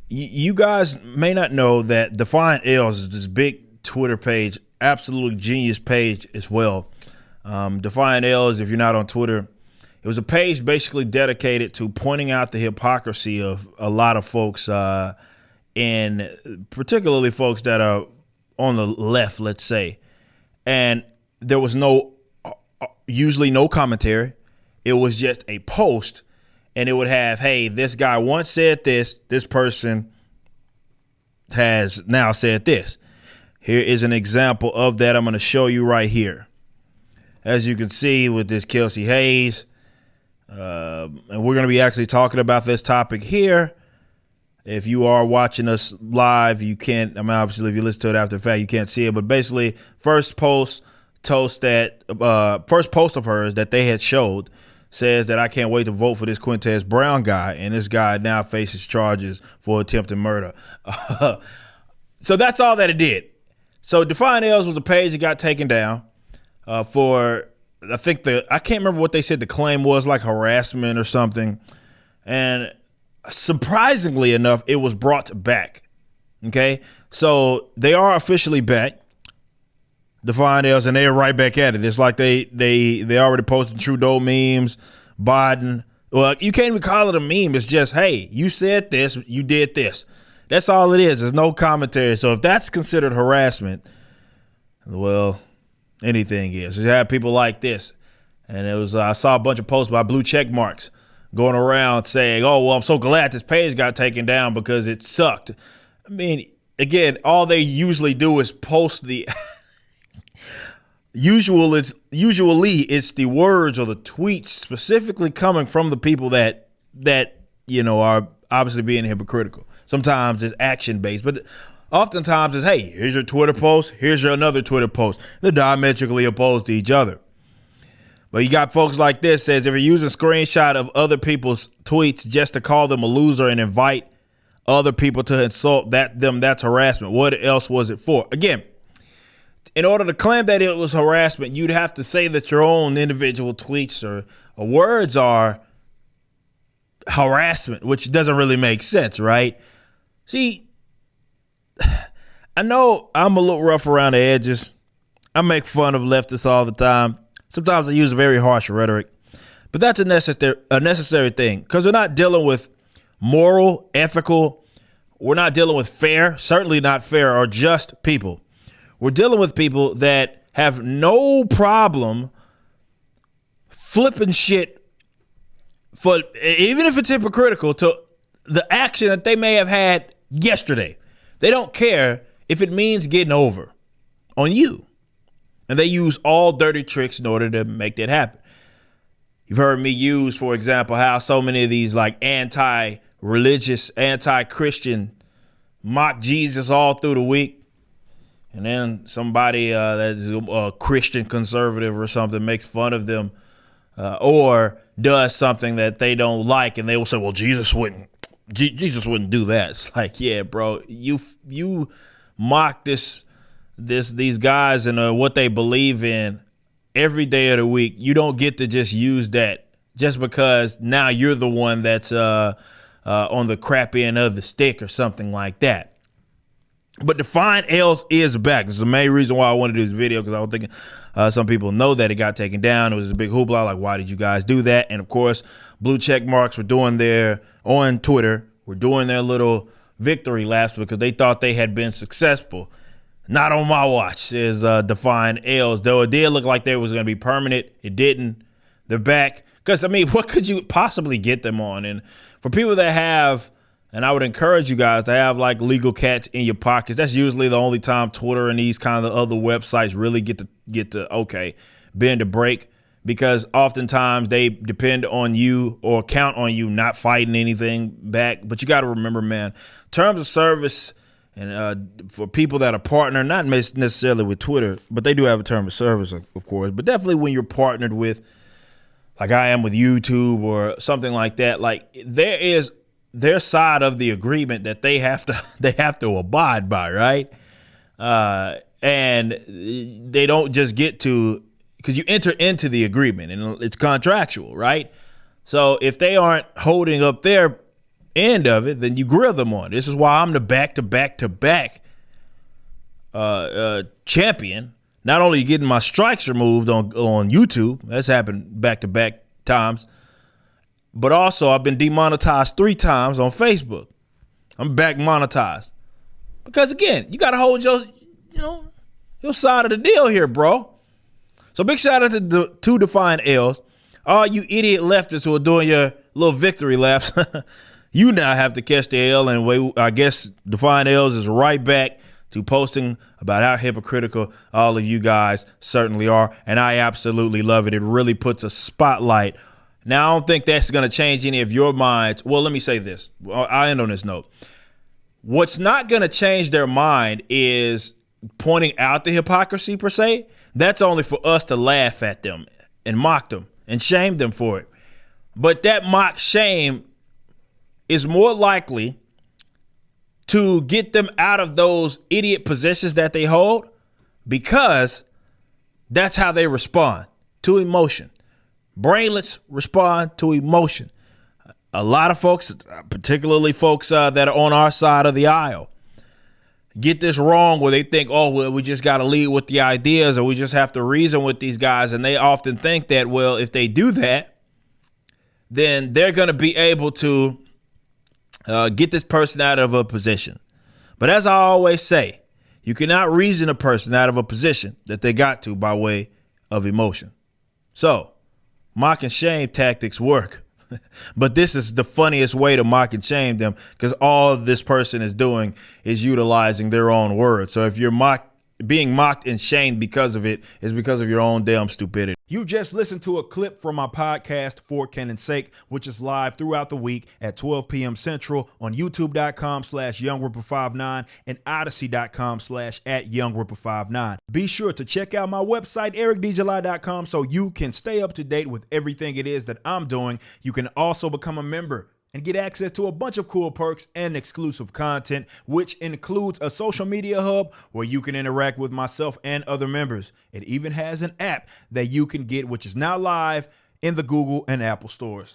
You guys may not know that Defiant Ales is this big Twitter page, absolutely genius page as well. Defiant Ales, if you're not on Twitter, it was a page basically dedicated to pointing out the hypocrisy of a lot of folks, and particularly folks that are on the left, let's say. And there was usually no commentary. It was just a post. And it would have, hey, this guy once said this person has now said this. Here is an example of that I'm going to show you right here. As you can see with this Kelsey Hayes, and we're going to be actually talking about this topic here. If you are watching us live, you can't, obviously if you listen to it after the fact, you can't see it. But basically, first post of hers that they had showed says that I can't wait to vote for this Quintez Brown guy, and this guy now faces charges for attempted murder. So that's all that it did. So Defiant Ales was a page that got taken down for, I can't remember what they said the claim was, like harassment or something. And surprisingly enough, it was brought back. Okay, so they are officially back. Defiant Ales, and they're right back at it. It's like they already posted Trudeau memes, Biden. Well, you can't even call it a meme. It's just, hey, you said this, you did this. That's all it is. There's no commentary. So if that's considered harassment, well, anything is. You have people like this. And it was, I saw a bunch of posts by blue check marks going around saying, oh, well, I'm so glad this page got taken down because it sucked. I mean, again, all they usually do is post the usually it's the words or the tweets specifically coming from the people that are obviously being hypocritical. Sometimes it's action based, but oftentimes it's, hey, here's your Twitter post, here's your another Twitter post. They're diametrically opposed to each other. But you got folks like this says, if you're using a screenshot of other people's tweets just to call them a loser and invite other people to insult that's harassment. What else was it for? Again, in order to claim that it was harassment, you'd have to say that your own individual tweets or words are harassment, which doesn't really make sense, right? See, I know I'm a little rough around the edges. I make fun of leftists all the time. Sometimes I use very harsh rhetoric, but that's a necessary thing because we're not dealing with moral, ethical. We're not dealing with fair, certainly not fair or just people. We're dealing with people that have no problem flipping shit for, even if it's hypocritical, to the action that they may have had yesterday. They don't care if it means getting over on you. And they use all dirty tricks in order to make that happen. You've heard me use, for example, how so many of these like anti-religious, anti-Christian mock Jesus all through the week. And then somebody that's a Christian conservative or something makes fun of them or does something that they don't like, and they will say, well, Jesus wouldn't do that. It's like, yeah, bro, you mock these guys and what they believe in every day of the week. You don't get to just use that just because now you're the one that's on the crap end of the stick or something like that. But Defiant Ales is back. This is the main reason why I wanted to do this video, because I was thinking some people know that it got taken down. It was a big hoopla, like, why did you guys do that? And of course, blue check marks were doing on Twitter, were doing their little victory laps because they thought they had been successful. Not on my watch, says Defiant Ales. Though it did look like they was going to be permanent, it didn't. They're back. Because, I mean, what could you possibly get them on? And for people that have, and I would encourage you guys to have like legal cats in your pockets. That's usually the only time Twitter and these kind of other websites really get to bend a break, because oftentimes they depend on you or count on you not fighting anything back. But you got to remember, man, terms of service and for people that are partner, not necessarily with Twitter, but they do have a term of service, of course. But definitely when you're partnered with, like I am with YouTube or something like that, like there is their side of the agreement that they have to abide by, right? And they don't just get to, because you enter into the agreement and it's contractual, right? So if they aren't holding up their end of it, then you grill them on. This is why I'm the back-to-back champion. Not only getting my strikes removed on YouTube, that's happened back-to-back times, but also I've been demonetized 3 times on Facebook. I'm back monetized. Because again, you got to hold your side of the deal here, bro. So big shout out to Defying L's. All you idiot leftists who are doing your little victory laps, you now have to catch the L, and I guess Defying L's is right back to posting about how hypocritical all of you guys certainly are, and I absolutely love it. It really puts a spotlight. Now, I don't think that's going to change any of your minds. Well, let me say this. I'll end on this note. What's not going to change their mind is pointing out the hypocrisy per se. That's only for us to laugh at them and mock them and shame them for it. But that mock shame is more likely to get them out of those idiot positions that they hold, because that's how they respond to emotion. Brainlets respond to emotion. A lot of folks, particularly folks that are on our side of the aisle, get this wrong where they think, oh, well, we just got to lead with the ideas, or we just have to reason with these guys. And they often think that, well, if they do that, then they're going to be able to get this person out of a position. But as I always say, you cannot reason a person out of a position that they got to by way of emotion. So mock and shame tactics work. But this is the funniest way to mock and shame them, because all this person is doing is utilizing their own words. So if you're being mocked and shamed because of it, it's because of your own damn stupidity. You just listened to a clip from my podcast, For Canon's Sake, which is live throughout the week at 12 p.m. Central on youtube.com/YoungRipper59 and odyssey.com/@YoungRipper59. Be sure to check out my website, ericdjuly.com, so you can stay up to date with everything it is that I'm doing. You can also become a member and get access to a bunch of cool perks and exclusive content, which includes a social media hub where you can interact with myself and other members. It even has an app that you can get, which is now live in the Google and Apple stores.